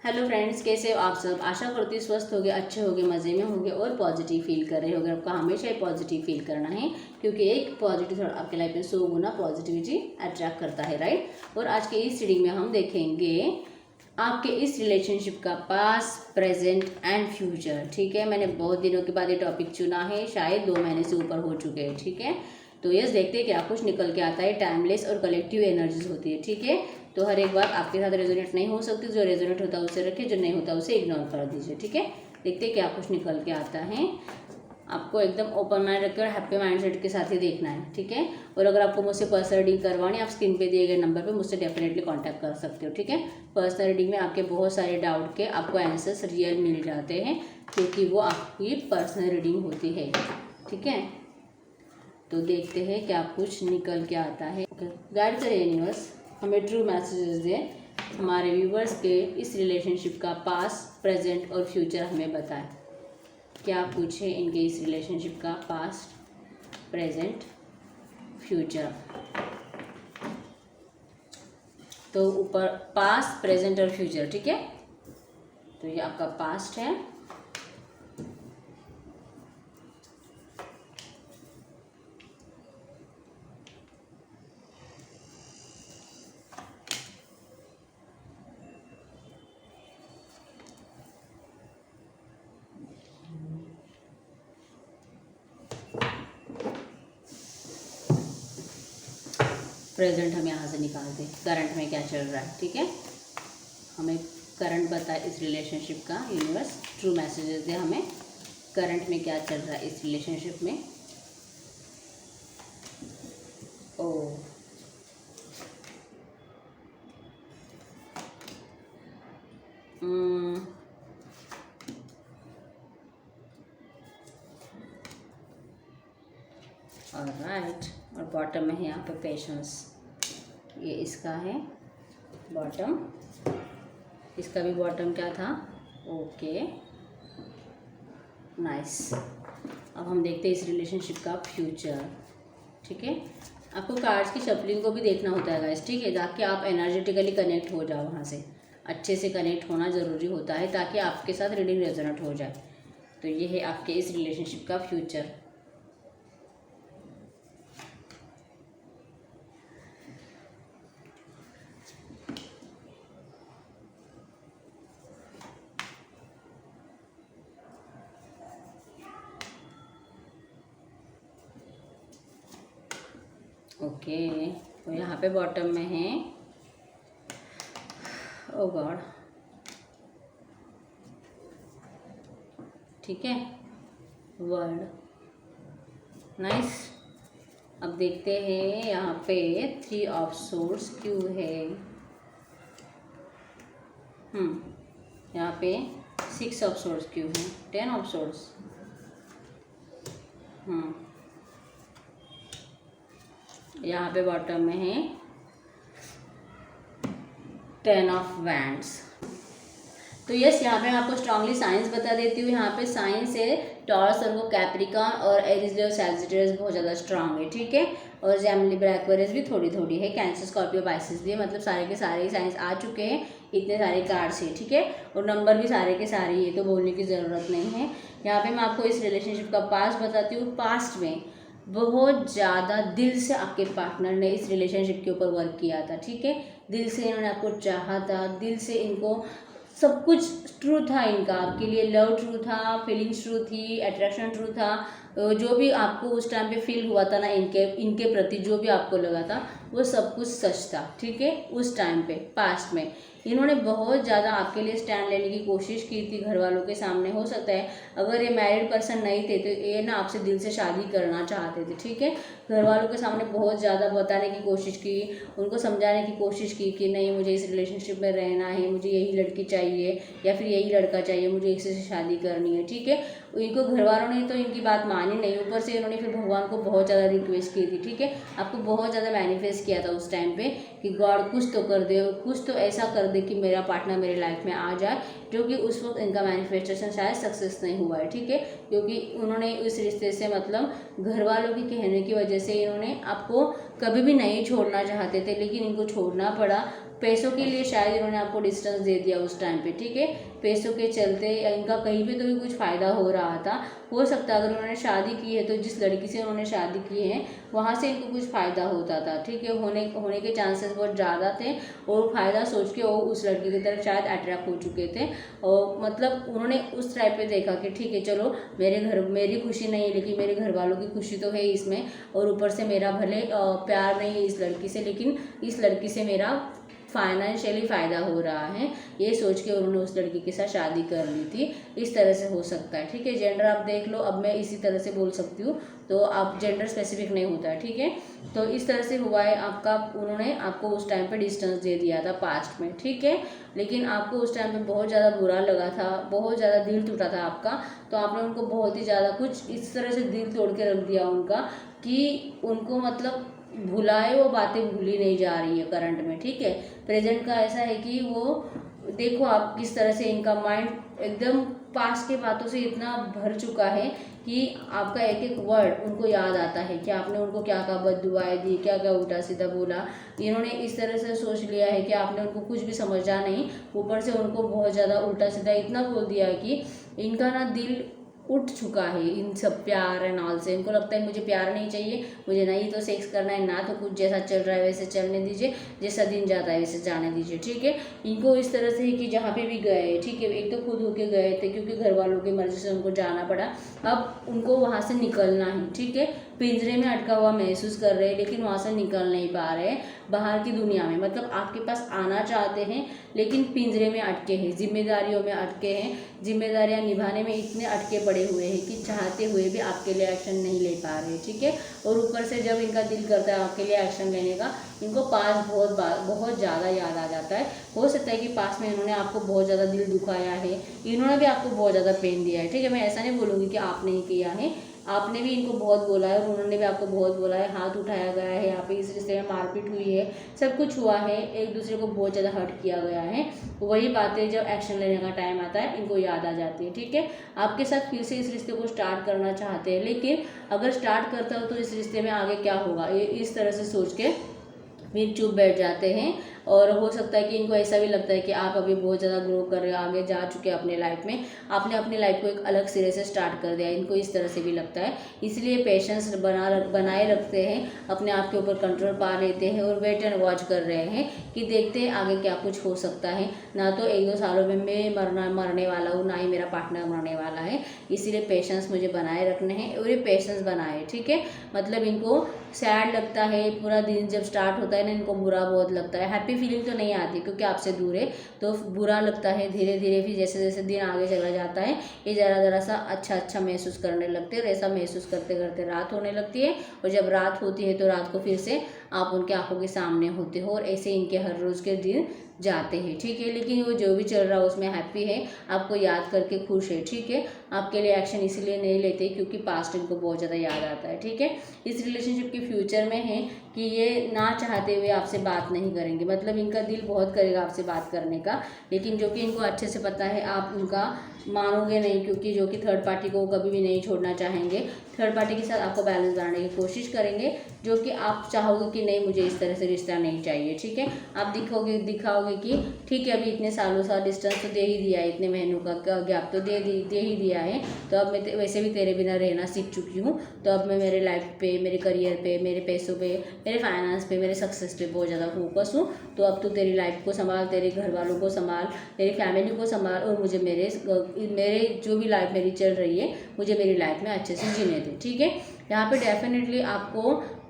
Hello friends, कैसे हो आप सब। आशा करती हूँ स्वस्थ होगे, अच्छे होगे, मज़े में होगे और पॉजिटिव फील कर रहे होगे। आपको हमेशा ही पॉजिटिव फील करना है क्योंकि एक पॉजिटिव थॉट आपके लाइफ में 100 गुना पॉजिटिविटी अट्रैक्ट करता है, राइट। और आज के इस रीडिंग में हम देखेंगे आपके इस रिलेशनशिप का पास्ट, प्रेजेंट एंड फ्यूचर। ठीक है, मैंने बहुत दिनों के बाद ये टॉपिक चुना है, शायद 2 महीने से ऊपर हो चुके हैं। ठीक है, तो यस, देखते हैं क्या कुछ निकल के आता है। टाइमलेस और कलेक्टिव एनर्जीज होती है। ठीक है, तो हर एक बात आपके साथ रेजोनेट नहीं हो सकती। जो रेजोनेट होता है उसे रखिए, जो नहीं होता उसे इग्नोर कर दीजिए। ठीक है, देखते हैं क्या कुछ निकल के आता है। आपको एकदम ओपन माइंड रखकर हैप्पी माइंडसेट के साथ ही देखना है। ठीक है, और अगर आपको मुझसे पर्सनल रीडिंग करवानी है, आप स्क्रीन पे दिए गए नंबर पे मुझसे डेफिनेटली कांटेक्ट कर सकते हो। ठीक है, पर्सनल रीडिंग में आपके बहुत सारे डाउट के आपको आंसर्स रियल मिल जाते हैं क्योंकि वो आपकी पर्सनल रीडिंग होती है। ठीक है, तो देखते हैं क्या कुछ निकल के आता है। गाइड करें यूनिवर्स, हमें ट्रू मैसेजेस दे। हमारे व्यूवर्स के इस रिलेशनशिप का पास्ट, प्रेजेंट और फ्यूचर हमें बताएं। क्या कुछ है इनके इस रिलेशनशिप का पास्ट, प्रेजेंट, फ्यूचर। तो ऊपर पास्ट, प्रेजेंट और फ्यूचर। ठीक है, तो ये आपका पास्ट है, प्रेजेंट हम यहाँ से निकालते हैं। करंट में क्या चल रहा है। ठीक है, हमें करंट बताए इस रिलेशनशिप का। यूनिवर्स ट्रू मैसेजेस दे हमें, करंट में क्या चल रहा है इस रिलेशनशिप में। ओ राइट, और बॉटम में है यहाँ पे पेशेंस। ये इसका है बॉटम, इसका भी बॉटम क्या था। Okay, nice. अब हम देखते हैं इस रिलेशनशिप का फ्यूचर। ठीक है, आपको कार्ड्स की शफलिंग को भी देखना होता है गाइस। ठीक है, ताकि आप एनर्जेटिकली कनेक्ट हो जाओ, वहाँ से अच्छे से कनेक्ट होना ज़रूरी होता है ताकि आपके साथ रीडिंग रेजोनेट हो जाए। तो ये है आपके इस रिलेशनशिप का फ्यूचर। ओके, तो यहाँ पे बॉटम में है ओ गॉड। ठीक है, वर्ड, नाइस। अब देखते हैं यहाँ पे 3 ऑफ सोर्स क्यों है। यहाँ पे 6 ऑफ सोर्स क्यों है, 10 ऑफ सोर्स। यहाँ पे बॉटम में है 10 ऑफ वैंड्स। तो यस, यहाँ पे मैं आपको स्ट्रांगली साइंस बता देती हूँ। यहाँ पे साइंस है टॉरस और वो कैप्रिकॉन और एरीज और सैजिटेरियस बहुत ज़्यादा स्ट्रांग है। ठीक है, और जेमिनी ब्रैक्वेरियस भी थोड़ी थोड़ी है, कैंसर, स्कॉर्पियो, पाइसेस भी है। मतलब सारे के सारे साइंस आ चुके हैं, इतने सारे कार्ड्स हैं। ठीक है, और नंबर भी सारे के सारे ही है, तो बोलने की ज़रूरत नहीं है। यहाँ पे मैं आपको इस रिलेशनशिप का पास्ट बताती हूँ। पास्ट में बहुत ज़्यादा दिल से आपके पार्टनर ने इस रिलेशनशिप के ऊपर वर्क किया था। ठीक है, दिल से इन्होंने आपको चाहा था, दिल से इनको सब कुछ ट्रू था इनका आपके लिए। लव ट्रू था, फीलिंग्स ट्रू थी, अट्रैक्शन ट्रू था। जो भी आपको उस टाइम पे फील हुआ था ना इनके प्रति, जो भी आपको लगा था वो सब कुछ सच था। ठीक है, उस टाइम पे पास्ट में इन्होंने बहुत ज़्यादा आपके लिए स्टैंड लेने की कोशिश की थी घर वालों के सामने। हो सकता है अगर ये मैरिड पर्सन नहीं थे तो ये ना आपसे दिल से शादी करना चाहते थे। ठीक है, घर वालों के सामने बहुत ज़्यादा बताने की कोशिश की, उनको समझाने की कोशिश की कि नहीं, मुझे इस रिलेशनशिप में रहना है, मुझे यही लड़की चाहिए या फिर यही लड़का चाहिए, मुझे इसी से शादी करनी है। ठीक है, इनको घर वालों ने तो इनकी बात मानी नहीं, ऊपर से इन्होंने फिर भगवान को बहुत ज़्यादा रिक्वेस्ट की थी। ठीक है, आपको बहुत ज़्यादा मैनिफेस्ट किया था उस टाइम पे कि गॉड कुछ तो कर दे, कुछ तो ऐसा कर दे कि मेरा पार्टनर मेरे लाइफ में आ जाए, जो कि उस वक्त इनका मैनिफेस्टेशन शायद सक्सेस नहीं हुआ है। ठीक है, क्योंकि उन्होंने इस रिश्ते से मतलब घर वालों के कहने की वजह से इन्होंने आपको कभी भी नहीं छोड़ना चाहते थे, लेकिन इनको छोड़ना पड़ा। पैसों के लिए शायद इन्होंने आपको डिस्टेंस दे दिया उस टाइम पे, ठीक है। पैसों के चलते या इनका कहीं पे तो भी कुछ फ़ायदा हो रहा था। हो सकता है अगर उन्होंने शादी की है तो जिस लड़की से उन्होंने शादी की है वहाँ से इनको कुछ फ़ायदा होता था, ठीक है। होने के चांसेस बहुत ज़्यादा थे और फ़ायदा सोच के वो उस लड़की की तरफ शायद अट्रैक्ट हो चुके थे। और मतलब उन्होंने उस टाइप पे देखा कि ठीक है चलो मेरी खुशी नहीं है लेकिन मेरे घर वालों की खुशी तो है इसमें, और ऊपर से मेरा भले प्यार नहीं है इस लड़की से लेकिन इस लड़की से मेरा फाइनेंशियली फ़ायदा हो रहा है, ये सोच के उन्होंने उस लड़की के साथ शादी कर ली थी। इस तरह से हो सकता है, ठीक है। जेंडर आप देख लो, अब मैं इसी तरह से बोल सकती हूँ तो आप जेंडर स्पेसिफिक नहीं होता है, ठीक है। तो इस तरह से हुआ है आपका, उन्होंने आपको उस टाइम पे डिस्टेंस दे दिया था पास्ट में, ठीक है। लेकिन आपको उस टाइम पे बहुत ज़्यादा बुरा लगा था, बहुत ज़्यादा दिल टूटा था आपका, तो आपने उनको बहुत ही ज़्यादा कुछ इस तरह से दिल तोड़ के रख दिया उनका कि उनको मतलब भुलाए वो बातें भूली नहीं जा रही है करंट में, ठीक है। प्रेजेंट का ऐसा है कि वो देखो आप किस तरह से इनका माइंड एकदम पास्ट के बातों से इतना भर चुका है कि आपका एक एक वर्ड उनको याद आता है कि आपने उनको क्या क्या बद्दुआएं दी, क्या क्या उल्टा सीधा बोला। इन्होंने इस तरह से सोच लिया है कि आपने उनको कुछ भी समझा नहीं, ऊपर से उनको बहुत ज़्यादा उल्टा सीधा इतना बोल दिया है कि इनका ना दिल उठ चुका है इन सब प्यार एंड ऑल से। इनको लगता है मुझे प्यार नहीं चाहिए, मुझे नहीं तो सेक्स करना है, ना तो कुछ जैसा चल रहा है वैसे चलने दीजिए, जैसा दिन जाता है वैसे जाने दीजिए, ठीक है। इनको इस तरह से है कि जहाँ पे भी गए, ठीक है, एक तो खुद होके गए थे क्योंकि घर वालों की मर्जी से उनको जाना पड़ा, अब उनको वहाँ से निकलना है, ठीक है। पिंजरे में अटका हुआ महसूस कर रहे हैं लेकिन वहाँ से निकल नहीं पा रहे हैं बाहर की दुनिया में, मतलब आपके पास आना चाहते हैं लेकिन पिंजरे में अटके हैं, जिम्मेदारियों में अटके हैं, जिम्मेदारियां निभाने में इतने अटके पड़े हुए हैं कि चाहते हुए भी आपके लिए एक्शन नहीं ले पा रहे, ठीक है। और ऊपर से जब इनका दिल करता है आपके लिए एक्शन लेने का, इनको पास बहुत ज़्यादा याद आ जाता है। हो सकता है कि पास में इन्होंने आपको बहुत ज़्यादा दिल दुखाया है, इन्होंने भी आपको बहुत ज़्यादा पेन दिया है, ठीक है। मैं ऐसा नहीं बोलूँगी कि आपने ही किया है, आपने भी इनको बहुत बोला है और उन्होंने भी आपको बहुत बोला है, हाथ उठाया गया है, यहाँ पे इस रिश्ते में मारपीट हुई है, सब कुछ हुआ है, एक दूसरे को बहुत ज़्यादा हर्ट किया गया है। वही बातें जब एक्शन लेने का टाइम आता है इनको याद आ जाती है, ठीक है। आपके साथ फिर से इस रिश्ते को स्टार्ट करना चाहते हैं, लेकिन अगर स्टार्ट करता हो तो इस रिश्ते में आगे क्या होगा ये इस तरह से सोच के फिर चुप बैठ जाते हैं। और हो सकता है कि इनको ऐसा भी लगता है कि आप अभी बहुत ज़्यादा ग्रो कर रहे हो, आगे जा चुके हैं अपने लाइफ में, आपने अपनी लाइफ को एक अलग सिरे से स्टार्ट कर दिया, इनको इस तरह से भी लगता है। इसलिए पेशेंस बनाए रखते हैं, अपने आप के ऊपर कंट्रोल पा लेते हैं और वेट एंड वॉच कर रहे हैं कि देखते हैं आगे क्या कुछ हो सकता है। ना तो 1-2 सालों में मैं मरने वाला हूँ, ना ही मेरा पार्टनर मरने वाला है, इसीलिए पेशेंस मुझे बनाए रखने हैं और ये पेशेंस बनाए, ठीक है। मतलब इनको सैड लगता है, पूरा दिन जब स्टार्ट होता है ना इनको बुरा बहुत लगता है, हैप्पी फीलिंग तो नहीं आती क्योंकि आपसे दूर है तो बुरा लगता है। धीरे धीरे फिर जैसे जैसे दिन आगे चला जाता है ये ज़रा सा अच्छा महसूस करने लगते हैं और ऐसा महसूस करते करते रात होने लगती है, और जब रात होती है तो रात को फिर से आप उनके आंखों के सामने होते हो और ऐसे इनके हर रोज़ के दिन जाते हैं, ठीक है। लेकिन वो जो भी चल रहा है उसमें हैप्पी है, आपको याद करके खुश है, ठीक है। आपके लिए एक्शन इसीलिए नहीं लेते क्योंकि पास्ट इनको बहुत ज़्यादा याद आता है, ठीक है। इस रिलेशनशिप के फ्यूचर में है कि ये ना चाहते हुए आपसे बात नहीं करेंगे, मतलब इनका दिल बहुत करेगा आपसे बात करने का, लेकिन जो कि इनको अच्छे से पता है आप उनका मानोगे नहीं, क्योंकि जो कि थर्ड पार्टी को कभी भी नहीं छोड़ना चाहेंगे, थर्ड पार्टी के साथ आपको बैलेंस बनाने की कोशिश करेंगे, जो कि आप चाहोगे कि नहीं मुझे इस तरह से रिश्ता नहीं चाहिए, ठीक है। आप दिखाओगे कि ठीक है अभी इतने सालों सा डिस्टेंस तो दे ही दिया है, इतने महीनों का गैप तो दे ही दिया है, तो अब मैं वैसे भी तेरे बिना रहना सीख चुकी हूँ, तो अब मैं मेरे लाइफ पे, मेरे करियर पे, मेरे पैसों पे, मेरे फाइनेंस पे, मेरे सक्सेस पे बहुत ज़्यादा फोकस हूँ, तो अब तू तेरी लाइफ को संभाल, तेरे घर वालों को संभाल, तेरी फैमिली को संभाल, और मुझे मेरे जो भी लाइफ मेरी चल रही है मुझे मेरी लाइफ में अच्छे से जीने दे, ठीक है। यहाँ पे डेफिनेटली आपको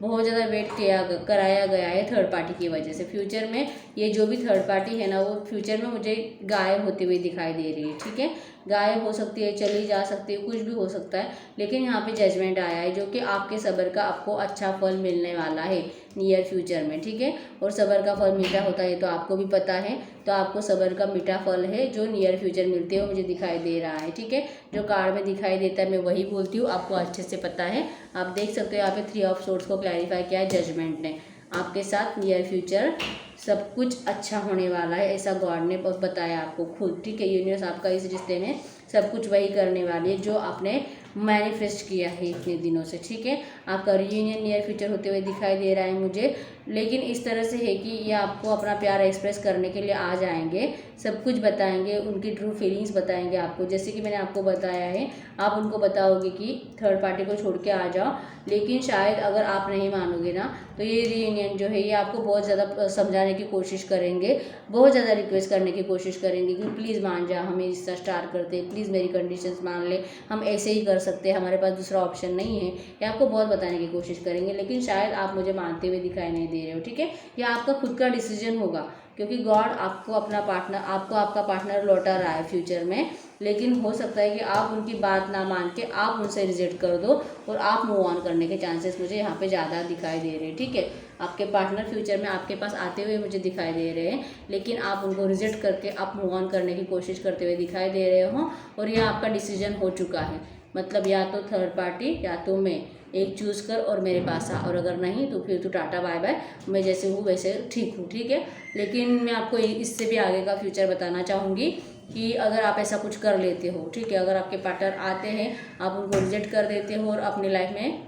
बहुत ज़्यादा वेट कराया गया है थर्ड पार्टी की वजह से। फ्यूचर में ये जो भी थर्ड पार्टी है ना वो फ्यूचर में मुझे गायब होती हुई दिखाई दे रही है, ठीक है। गायब हो सकती है, चली जा सकती है, कुछ भी हो सकता है, लेकिन यहाँ पे जजमेंट आया है जो कि आपके सब्र का आपको अच्छा फल मिलने वाला है नियर फ्यूचर में, ठीक है। और सब्र का फल मीठा होता है तो आपको भी पता है, तो आपको सब्र का मीठा फल है जो नियर फ्यूचर मिलते हो मुझे दिखाई दे रहा है, ठीक है। जो कार्ड में दिखाई देता है मैं वही बोलती हूँ, आपको अच्छे से पता है। आप देख सकते हो यहाँ पे 3 ऑफ सोर्ड्स को क्लैरिफाई किया है जजमेंट ने, आपके साथ नियर फ्यूचर सब कुछ अच्छा होने वाला है, ऐसा गॉड ने बताया आपको खुद, ठीक है। यूनिवर्स आपका इस रिश्ते में सब कुछ वही करने वाली है जो आपने मैनिफेस्ट किया है इतने दिनों से, ठीक है। आपका रियूनियन नियर फ्यूचर होते हुए दिखाई दे रहा है मुझे, लेकिन इस तरह से है कि ये आपको अपना प्यार एक्सप्रेस करने के लिए आ जाएंगे, सब कुछ बताएंगे, उनकी ट्रू फीलिंग्स बताएंगे आपको। जैसे कि मैंने आपको बताया है, आप उनको बताओगे कि थर्ड पार्टी को छोड़ के आ जाओ, लेकिन शायद अगर आप नहीं मानोगे ना तो ये रियूनियन जो है ये आपको बहुत ज़्यादा समझाने की कोशिश करेंगे, बहुत ज़्यादा रिक्वेस्ट करने की कोशिश करेंगे कि प्लीज़ मान जा, हमें रिश्ता स्टार्ट करते हैं, प्लीज़ मेरी कंडीशंस मान ले, हम ऐसे ही कर सकते हैं, हमारे पास दूसरा ऑप्शन नहीं है। ये आपको बहुत बताने की कोशिश करेंगे, लेकिन शायद आप मुझे मानते हुए दिखाई नहीं दे रहे हो, ठीक है। ये आपका खुद का डिसीजन होगा, क्योंकि गॉड आपको अपना पार्टनर, आपको आपका पार्टनर लौटा रहा है फ्यूचर में, लेकिन हो सकता है कि आप उनकी बात ना मान के आप उनसे रिजेक्ट कर दो और आप मूव ऑन करने के चांसेस मुझे यहाँ पे ज़्यादा दिखाई दे रहे हैं, ठीक है। आपके पार्टनर फ्यूचर में आपके पास आते हुए मुझे दिखाई दे रहे हैं, लेकिन आप उनको रिजेक्ट करके आप मूव ऑन करने की कोशिश करते हुए दिखाई दे रहे हो, और यह आपका डिसीजन हो चुका है। मतलब या तो थर्ड पार्टी या तो मैं, एक चूज़ कर और मेरे पास आ, और अगर नहीं तो फिर तो टाटा बाय बाय, मैं जैसे हूँ वैसे ठीक हूँ, ठीक है। लेकिन मैं आपको इससे भी आगे का फ्यूचर बताना चाहूँगी कि अगर आप ऐसा कुछ कर लेते हो, ठीक है, अगर आपके पार्टनर आते हैं, आप उनको रिजेक्ट कर देते हो और अपनी लाइफ में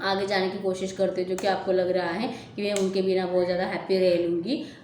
आगे जाने की कोशिश करते हो, जो कि आपको लग रहा है कि मैं उनके बिना बहुत ज़्यादा हैप्पी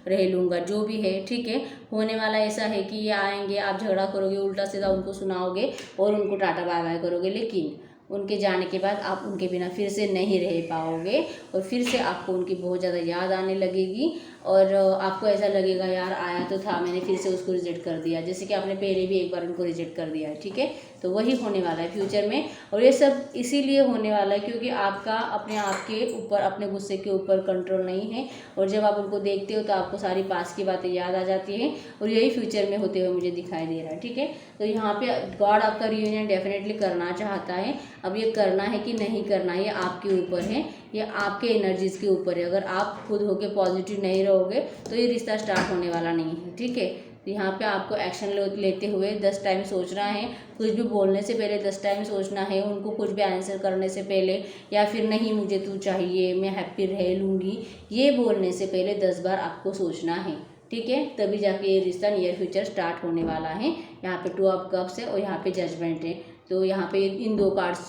रह लूँगा, जो भी है, ठीक है। होने वाला ऐसा है कि ये आएंगे, आप झगड़ा करोगे, उल्टा सीधा उनको सुनाओगे और उनको टाटा बाय बाय करोगे, लेकिन उनके जाने के बाद आप उनके बिना फिर से नहीं रह पाओगे और फिर से आपको उनकी बहुत ज़्यादा याद आने लगेगी, और आपको ऐसा लगेगा यार आया तो था, मैंने फिर से उसको रिजेक्ट कर दिया, जैसे कि आपने पहले भी एक बार उनको रिजेक्ट कर दिया है, ठीक है। तो वही होने वाला है फ्यूचर में, और ये सब इसीलिए होने वाला है क्योंकि आपका अपने आप के ऊपर, अपने गुस्से के ऊपर कंट्रोल नहीं है, और जब आप उनको देखते हो तो आपको सारी पास की बातें याद आ जाती हैं, और यही फ्यूचर में होते हुए मुझे दिखाई दे रहा है, ठीक है। तो यहाँ पे गॉड आपका रियूनियन डेफिनेटली करना चाहता है। अब ये करना है कि नहीं करना, ये आपके ऊपर है, ये आपके एनर्जीज़ के ऊपर है। अगर आप खुद होके पॉजिटिव नहीं रहोगे तो ये रिश्ता स्टार्ट होने वाला नहीं है, ठीक है। तो यहाँ पे आपको एक्शन लेते हुए 10 टाइम सोचना है, कुछ भी बोलने से पहले 10 टाइम सोचना है, उनको कुछ भी आंसर करने से पहले, या फिर नहीं मुझे तू चाहिए, मैं हैप्पी रह लूँगी, ये बोलने से पहले 10 बार आपको सोचना है, ठीक है। तभी जाके ये रिश्ता नियर फ्यूचर स्टार्ट होने वाला है। यहाँ पे 2 ऑफ कप्स है और यहाँ पे जजमेंट है, तो यहाँ पे इन दो कार्ड्स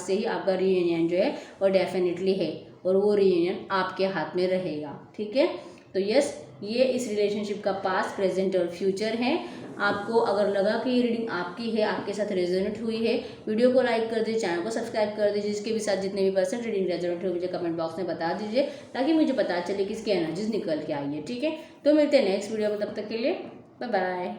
से ही आपका रियूनियन जो है वो डेफिनेटली है, और वो रियूनियन आपके हाथ में रहेगा, ठीक है। तो यस, ये इस रिलेशनशिप का पास्ट, प्रेजेंट और फ्यूचर है। आपको अगर लगा कि ये रीडिंग आपकी है, आपके साथ रेजोनेट हुई है, वीडियो को लाइक कर दीजिए, चैनल को सब्सक्राइब कर दीजिए, जिसके भी साथ जितने भी पर्सन रीडिंग रेजोनेट हुई मुझे कमेंट बॉक्स में बता दीजिए, ताकि मुझे पता चले कि इसकी एनर्जीज निकल के आई है, ठीक है। तो मिलते हैं नेक्स्ट वीडियो में, तब तक के लिए बाय बाय।